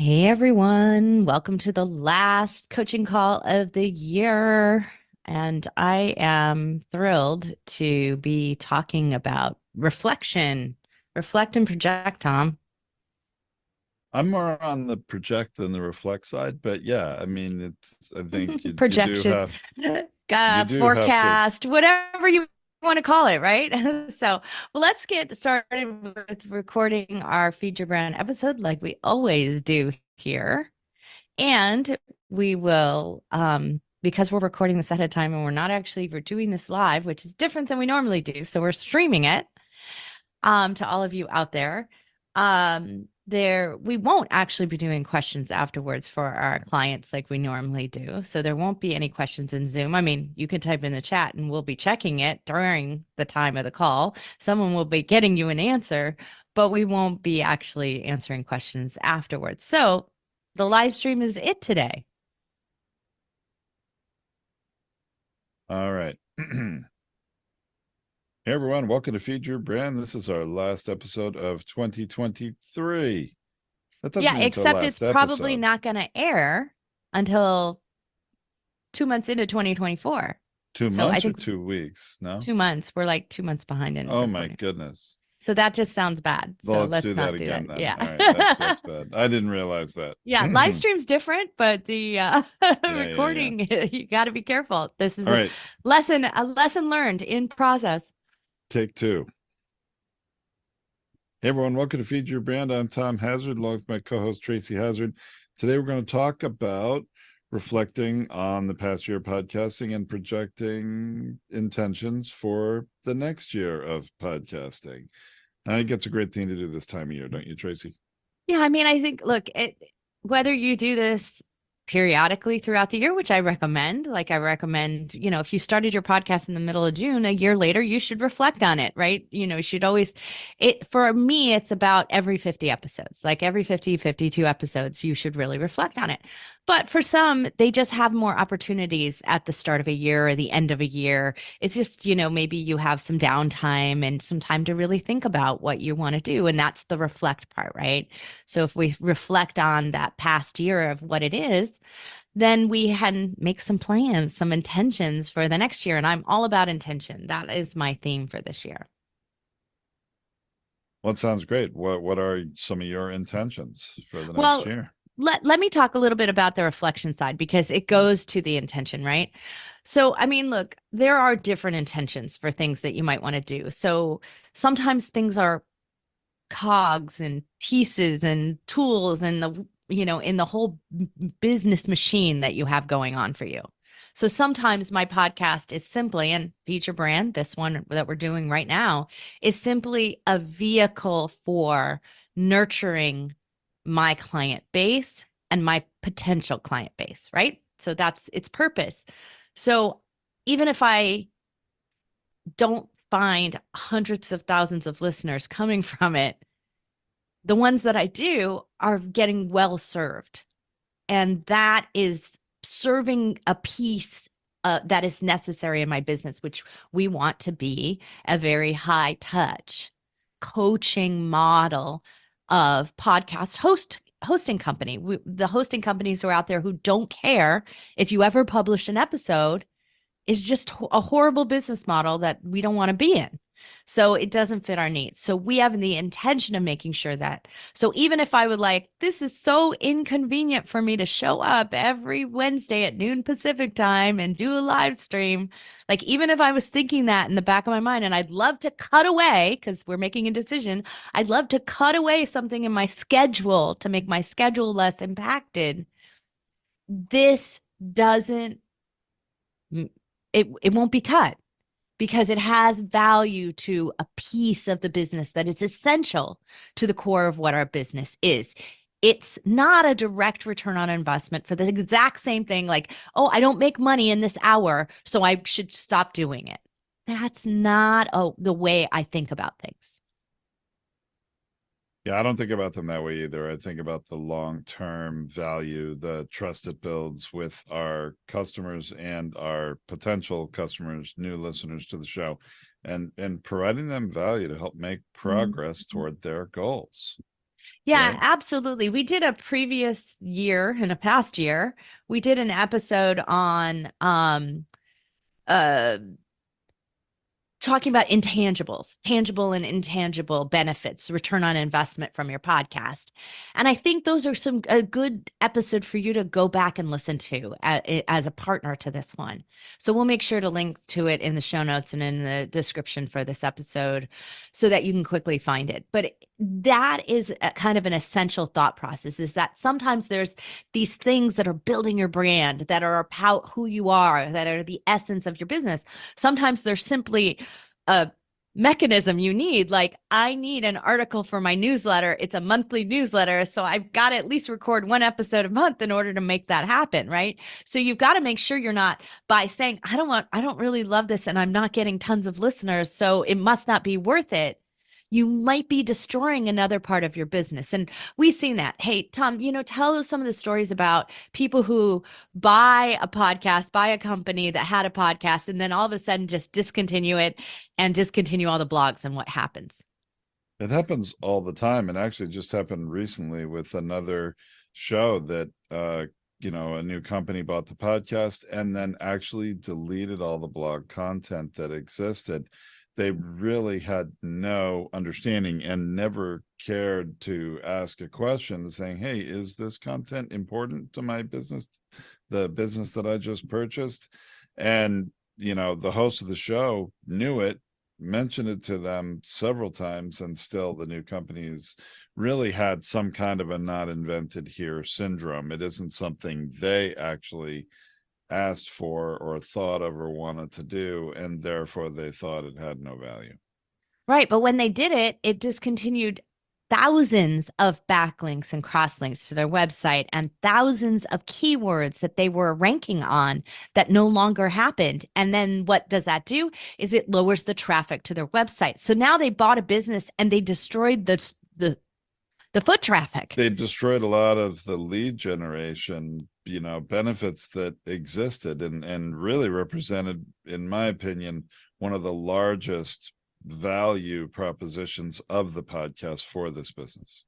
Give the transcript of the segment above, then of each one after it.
Hey everyone, welcome to the last coaching call of the year. And I am thrilled to be talking about reflection. Reflect and project, Tom. I'm more on the project than the reflect side, but yeah, I mean, I think you do Projection, have to. forecast, whatever you want to call it, right? So, well, let's get started with recording our feature brand episode like we always do here. And we will, because we're recording this ahead of time and we're doing this live, which is different than we normally do. So we're streaming it to all of you out there. There we won't actually be doing questions afterwards for our clients like we normally do. So there won't be any questions in Zoom. I mean, you can type in the chat and we'll be checking it during the time of the call. Someone will be getting you an answer, but we won't be actually answering questions afterwards. So the live stream is it today. All right. Hey everyone, welcome to Feed Your Brand. This is our last episode of 2023. That doesn't Yeah, mean it's our except it's last probably episode. not going to air until 2 months into 2024. Two So I months or think 2 weeks? No? 2 months. We're like 2 months behind in Oh my recording. goodness. So that just sounds bad. Well, So let's let's do that not do that. again then. Yeah. All right, that's bad. I didn't realize that. Yeah, live stream's different, but the Yeah. recording you got to be careful. This is All right, a lesson learned in process. take two. Hey everyone, welcome to Feed Your Brand. I'm Tom Hazzard, along with my co-host Tracy Hazzard. Today we're going to talk about reflecting on the past year of podcasting and projecting intentions for the next year of podcasting. I think it's a great thing to do this time of year, don't you, Tracy? Yeah, I mean, I think, look, whether you do this periodically throughout the year, which I recommend, if you started your podcast in the middle of June, a year later, you should reflect on it, right? You should always, for me, it's about every 50 episodes, like every 50, 52 episodes, you should really reflect on it. But for some, they just have more opportunities at the start of a year or the end of a year. It's just, maybe you have some downtime and some time to really think about what you want to do. And that's the reflect part, right? So if we reflect on that past year of what it is, then we can make some plans, some intentions for the next year. And I'm all about intention. That is my theme for this year. Well, it sounds great. What are some of your intentions for the next Well, year? let me talk a little bit about the reflection side because it goes to the intention, right? So, I mean, look, there are different intentions for things that you might want to do. So sometimes things are cogs and pieces and tools and in the whole business machine that you have going on for you. So sometimes my podcast is simply, and feature brand, this one that we're doing right now, is simply a vehicle for nurturing my client base and my potential client base, right? So that's its purpose. So even if I don't find hundreds of thousands of listeners coming from it, the ones that I do are getting well served. And that is serving a piece that is necessary in my business, which we want to be a very high touch coaching model of hosting company. The hosting companies who are out there who don't care if you ever publish an episode is just a horrible business model that we don't want to be in. So it doesn't fit our needs. So we have the intention of making sure that. So even if I would like, this is so inconvenient for me to show up every Wednesday at noon Pacific time and do a live stream, like even if I was thinking that in the back of my mind, and I'd love to cut away because we're making a decision, I'd love to cut away something in my schedule to make my schedule less impacted. This doesn't it won't be cut because it has value to a piece of the business that is essential to the core of what our business is. It's not a direct return on investment for the exact same thing, like, oh, I don't make money in this hour, so I should stop doing it. That's not the way I think about things. Yeah, I don't think about them that way either. I think about the long-term value, the trust it builds with our customers and our potential customers, new listeners to the show, and providing them value to help make progress toward their goals. Yeah, right? absolutely. We did a previous year, in a past year, we did an episode on uh talking about intangibles, tangible and intangible benefits, return on investment from your podcast. And I think those are a good episode for you to go back and listen to as a partner to this one. So we'll make sure to link to it in the show notes and in the description for this episode so that you can quickly find it. But that is a kind of an essential thought process, is that sometimes there's these things that are building your brand, that are about who you are, that are the essence of your business. Sometimes they're simply a mechanism you need. Like, I need an article for my newsletter. It's a monthly newsletter. So I've got to at least record one episode a month in order to make that happen. Right. So you've got to make sure you're not, by saying, I don't really love this and I'm not getting tons of listeners, so it must not be worth it. You might be destroying another part of your business. And we've seen that. Hey, Tom, tell us some of the stories about people who buy a podcast, buy a company that had a podcast, and then all of a sudden just discontinue it and discontinue all the blogs, and what happens. It happens all the time, and actually just happened recently with another show that a new company bought the podcast and then actually deleted all the blog content that existed. They really had no understanding and never cared to ask a question saying, hey, is this content important to my business, the business that I just purchased? And the host of the show knew it, mentioned it to them several times, and still the new companies really had some kind of a not invented here syndrome. It isn't something they actually asked for or thought of or wanted to do, and therefore they thought it had no value. Right. But when they did it, it discontinued thousands of backlinks and crosslinks to their website and thousands of keywords that they were ranking on that no longer happened. And then what does that do? Is it lowers the traffic to their website. So now they bought a business and they destroyed the foot traffic. They destroyed a lot of the lead generation, benefits that existed, and really represented, in my opinion, one of the largest value propositions of the podcast for this business.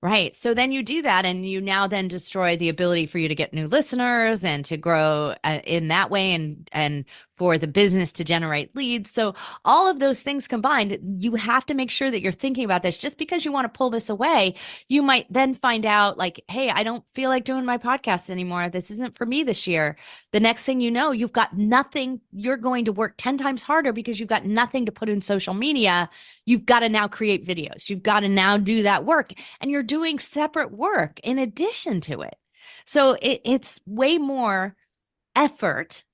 Right. So then you do that, and you now then destroy the ability for you to get new listeners and to grow in that way, and for the business to generate leads. So all of those things combined, you have to make sure that you're thinking about this. Just because you want to pull this away, you might then find out like, hey, I don't feel like doing my podcast anymore. This isn't for me this year. The next thing you know, you've got nothing. You're going to work 10 times harder because you've got nothing to put in social media. You've got to now create videos. You've got to now do that work, and you're doing separate work in addition to it. So it's way more effort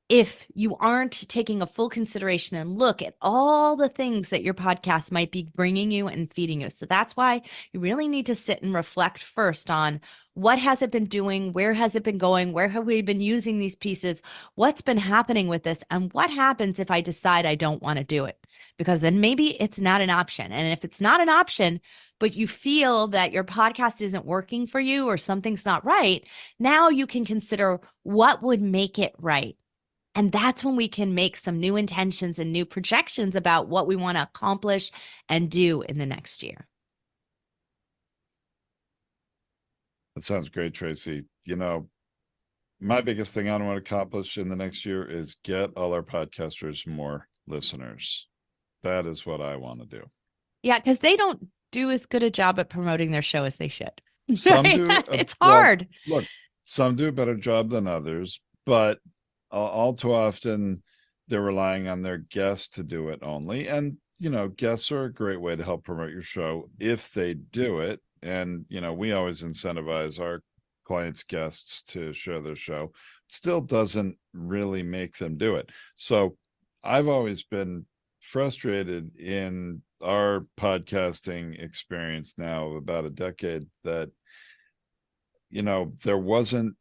if you aren't taking a full consideration and look at all the things that your podcast might be bringing you and feeding you. So that's why you really need to sit and reflect first on what has it been doing, where has it been going, where have we been using these pieces, what's been happening with this, and what happens if I decide I don't want to do it, because then maybe it's not an option. And if it's not an option, but you feel that your podcast isn't working for you or something's not right, now you can consider what would make it right. And that's when we can make some new intentions and new projections about what we want to accomplish and do in the next year. That sounds great, Tracy. My biggest thing I want to accomplish in the next year is get all our podcasters more listeners. That is what I want to do. Yeah, because they don't do as good a job at promoting their show as they should. Some do. It's Well, hard. look, some do a better job than others, but all too often they're relying on their guests to do it only. And, guests are a great way to help promote your show if they do it. And, we always incentivize our clients' guests to share their show. It still doesn't really make them do it. So I've always been frustrated in our podcasting experience now of about a decade that, there wasn't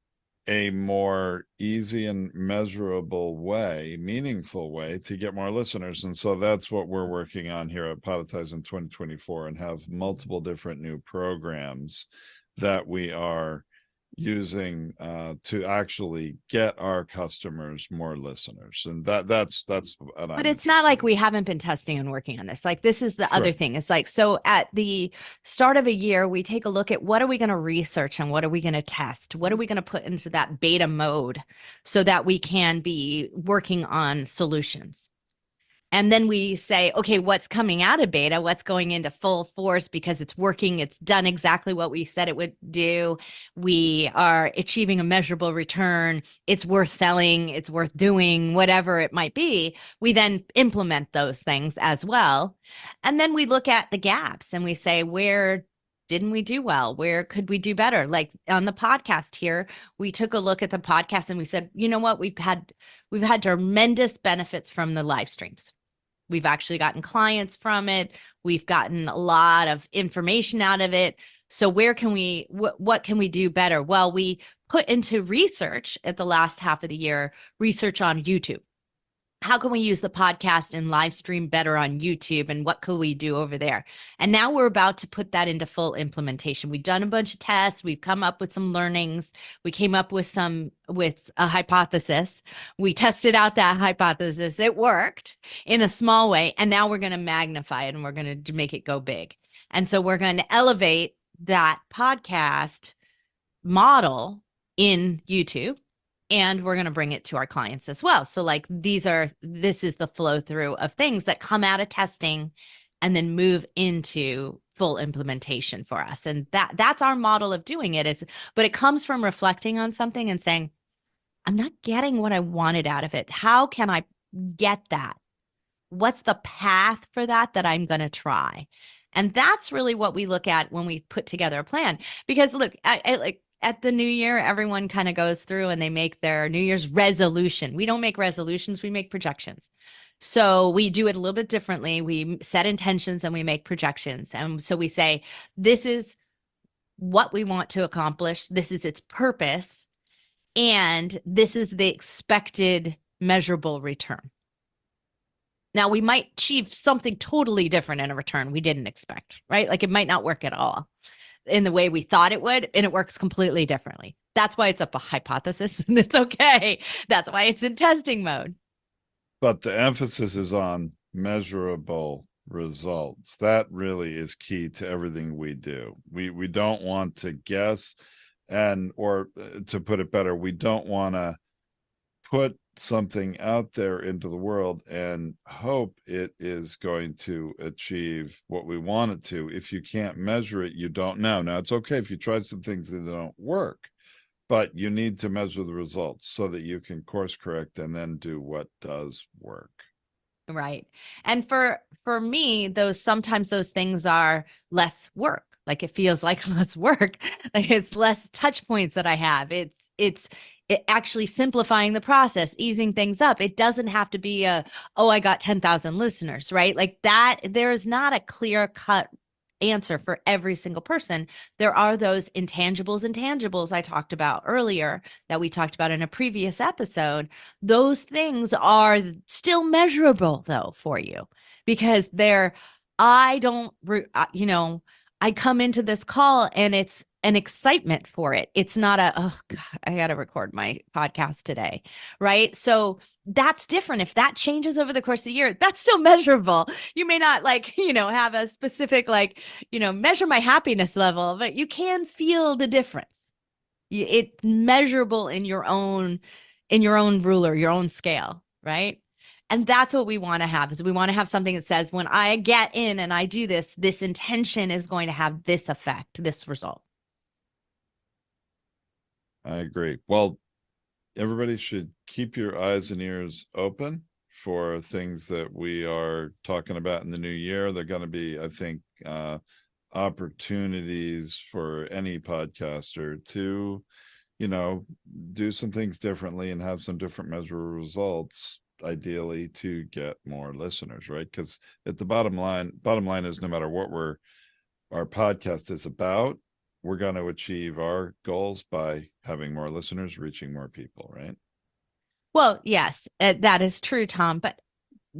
a more easy and measurable way, meaningful way to get more listeners. And so that's what we're working on here at Podetize in 2024, and have multiple different new programs that we are using to actually get our customers more listeners, and that's what But I'm it's not interested like in. we haven't been testing and working on this. Like, this is the other Sure. thing. It's like, so at the start of a year, we take a look at what are we going to research and what are we going to test? What are we going to put into that beta mode so that we can be working on solutions? And then we say, okay, what's coming out of beta? What's going into full force because it's working? It's done exactly what we said it would do. We are achieving a measurable return. It's worth selling. It's worth doing, whatever it might be. We then implement those things as well. And then we look at the gaps and we say, where didn't we do well? Where could we do better? Like on the podcast here, we took a look at the podcast and we said, you know what? We've had tremendous benefits from the live streams. We've actually gotten clients from it. We've gotten a lot of information out of it. So where can we, what can we do better? Well, we put into research at the last half of the year, research on YouTube. How can we use the podcast and live stream better on YouTube, and what could we do over there? And now we're about to put that into full implementation. We've done a bunch of tests. We've come up with some learnings. We came up with a hypothesis. We tested out that hypothesis. It worked in a small way. And now we're going to magnify it and we're going to make it go big. And so we're going to elevate that podcast model in YouTube, and we're going to bring it to our clients as well. So like this is the flow through of things that come out of testing and then move into full implementation for us. And that's our model of doing it but it comes from reflecting on something and saying, I'm not getting what I wanted out of it. How can I get that? What's the path for that I'm going to try? And that's really what we look at when we put together a plan. Because look, I like at the new year, everyone kind of goes through and they make their New Year's resolution. We don't make resolutions, we make projections. So we do it a little bit differently. We set intentions and we make projections. And so we say, this is what we want to accomplish. This is its purpose. And this is the expected measurable return. Now, we might achieve something totally different in a return we didn't expect, right? Like it might not work at all in the way we thought it would, and it works completely differently. That's why it's a hypothesis, and it's okay. That's why it's in testing mode. But the emphasis is on measurable results. That really is key to everything we do. We don't want to guess, or to put it better, we don't want to put something out there into the world and hope it is going to achieve what we want it to. If you can't measure it, you don't know. Now, it's okay if you try some things that don't work, but you need to measure the results so that you can course correct and then do what does work. Right. And for me, sometimes those things are less work. Like it feels like less work. Like it's less touch points that I have. It's actually simplifying the process, easing things up. It doesn't have to be I got 10,000 listeners, right? Like that, there is not a clear cut answer for every single person. There are those intangibles and tangibles I talked about earlier that we talked about in a previous episode. Those things are still measurable though for you, because I don't, I come into this call and it's an excitement for it. It's not oh God, I got to record my podcast today. Right. So that's different. If that changes over the course of the year, that's still measurable. You may not have a specific, measure my happiness level, but you can feel the difference. It's measurable in your own ruler, your own scale. Right. And that's what we want to have, is we want to have something that says, when I get in and I do this intention is going to have this effect, this result. I agree. Well, everybody should keep your eyes and ears open for things that we are talking about in the new year. They're going to be, I think, opportunities for any podcaster to, do some things differently and have some different measurable results, ideally to get more listeners, right? Because at the bottom line is, no matter what our podcast is about, we're going to achieve our goals by having more listeners, reaching more people, right? Well, yes, that is true, Tom, but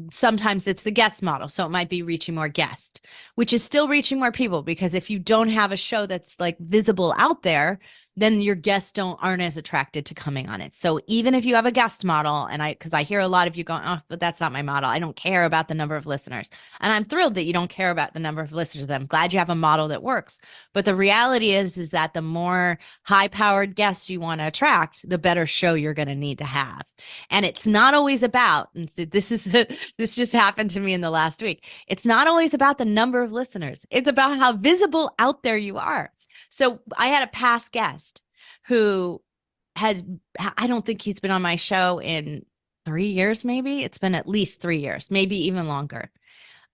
sometimes it's the guest model. So it might be reaching more guests, which is still reaching more people, because if you don't have a show that's like visible out there, then your guests aren't as attracted to coming on it. So even if you have a guest model, and because I hear a lot of you going, oh, but that's not my model. I don't care about the number of listeners. And I'm thrilled that you don't care about the number of listeners. I'm glad you have a model that works. But the reality is that the more high-powered guests you want to attract, the better show you're going to need to have. And it's not always about, and this just happened to me in the last week. It's not always about the number of listeners. It's about how visible out there you are. So I had a past guest who I don't think he's been on my show in 3 years, maybe. It's been at least 3 years, maybe even longer.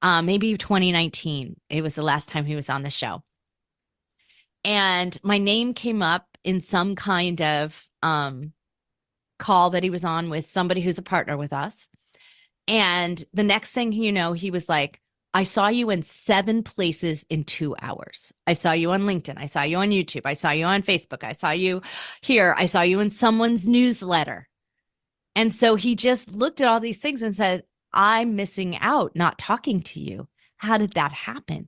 Maybe 2019. It was the last time he was on the show. And my name came up in some kind of call that he was on with somebody who's a partner with us. And the next thing you know, he was like, I saw you in 7 places in 2 hours. I saw you on LinkedIn. I saw you on YouTube. I saw you on Facebook. I saw you here. I saw you in someone's newsletter. And so he just looked at all these things and said, I'm missing out not talking to you. How did that happen?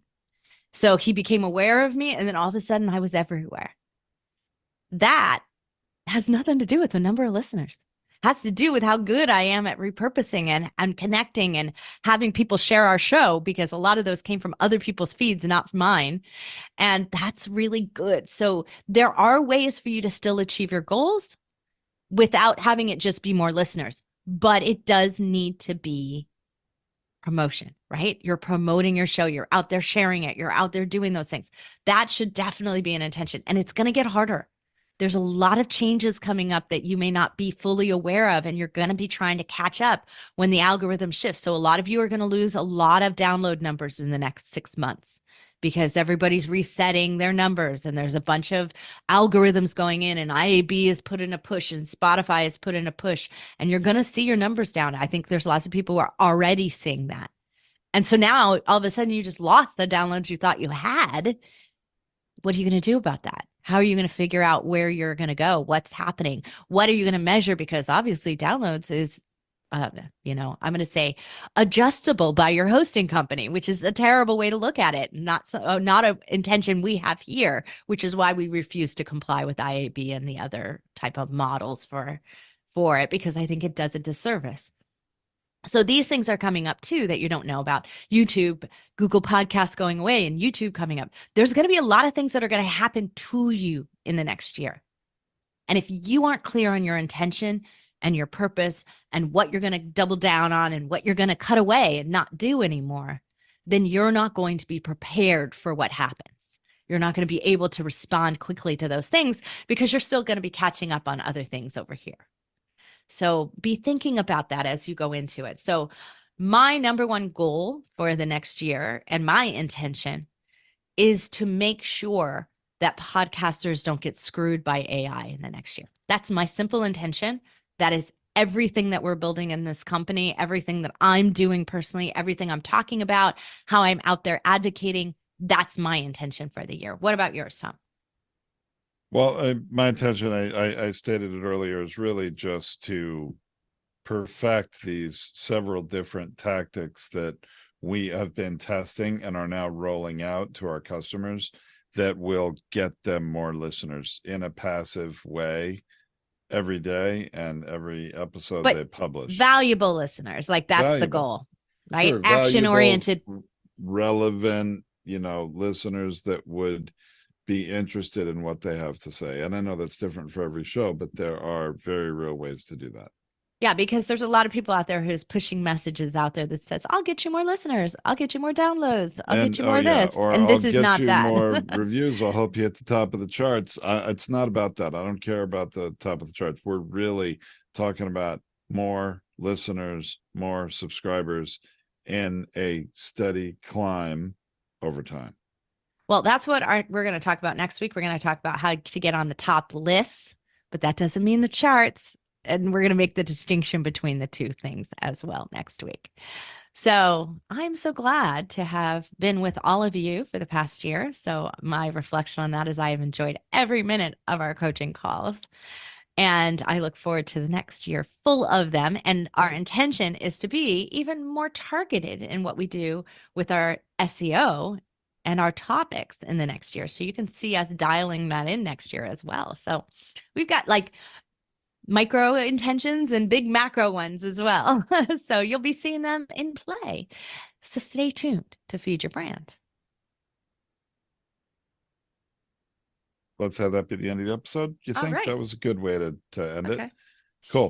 So he became aware of me, and then all of a sudden I was everywhere. That has nothing to do with the number of listeners. Has to do with how good I am at repurposing and connecting and having people share our show, because a lot of those came from other people's feeds, not mine. And that's really good. So there are ways for you to still achieve your goals without having it just be more listeners, but it does need to be promotion, right? You're promoting your show. You're out there sharing it. You're out there doing those things. That should definitely be an intention. And it's going to get harder. There's a lot of changes coming up that you may not be fully aware of, and you're going to be trying to catch up when the algorithm shifts. So a lot of you are going to lose a lot of download numbers in the next 6 months because everybody's resetting their numbers, and there's a bunch of algorithms going in, and IAB is put in a push and Spotify is put in a push, and you're going to see your numbers down. I think there's lots of people who are already seeing that. And so now all of a sudden you just lost the downloads you thought you had. What are you going to do about that? How are you going to figure out where you're going to go? What's happening? What are you going to measure? Because obviously downloads is, I'm going to say adjustable by your hosting company, which is a terrible way to look at it. Not an intention we have here, which is why we refuse to comply with IAB and the other type of models for it, because I think it does a disservice. So these things are coming up too that you don't know about. YouTube, Google Podcasts going away, and YouTube coming up. There's going to be a lot of things that are going to happen to you in the next year. And if you aren't clear on your intention and your purpose and what you're going to double down on and what you're going to cut away and not do anymore, then you're not going to be prepared for what happens. You're not going to be able to respond quickly to those things because you're still going to be catching up on other things over here. So be thinking about that as you go into it. So my number one goal for the next year and my intention is to make sure that podcasters don't get screwed by AI in the next year. That's my simple intention. That is everything that we're building in this company, everything that I'm doing personally, everything I'm talking about, how I'm out there advocating. That's my intention for the year. What about yours, Tom? Well, my intention, I stated it earlier, is really just to perfect these several different tactics that we have been testing and are now rolling out to our customers that will get them more listeners in a passive way every day and every episode they publish. Valuable listeners, like that's the goal, right? Sure, action-oriented, relevant, listeners that would be interested in what they have to say. And I know that's different for every show, but there are very real ways to do that. Yeah, because there's a lot of people out there who's pushing messages out there that says, I'll get you more listeners. I'll get you more downloads. I'll get you more this. Or and this I'll is not that. More reviews. I'll help you at the top of the charts. It's not about that. I don't care about the top of the charts. We're really talking about more listeners, more subscribers, and a steady climb over time. Well, that's what we're going to talk about next week. We're going to talk about how to get on the top lists, but that doesn't mean the charts. And we're going to make the distinction between the two things as well next week. So I'm so glad to have been with all of you for the past year. So my reflection on that is I have enjoyed every minute of our coaching calls. And I look forward to the next year full of them. And our intention is to be even more targeted in what we do with our SEO and our topics in the next year. So you can see us dialing that in next year as well. So we've got like micro intentions and big macro ones as well. So you'll be seeing them in play. So stay tuned to Feed Your Brand. Let's have that be the end of the episode. You All think right. that was a good way to end it? Okay. Cool.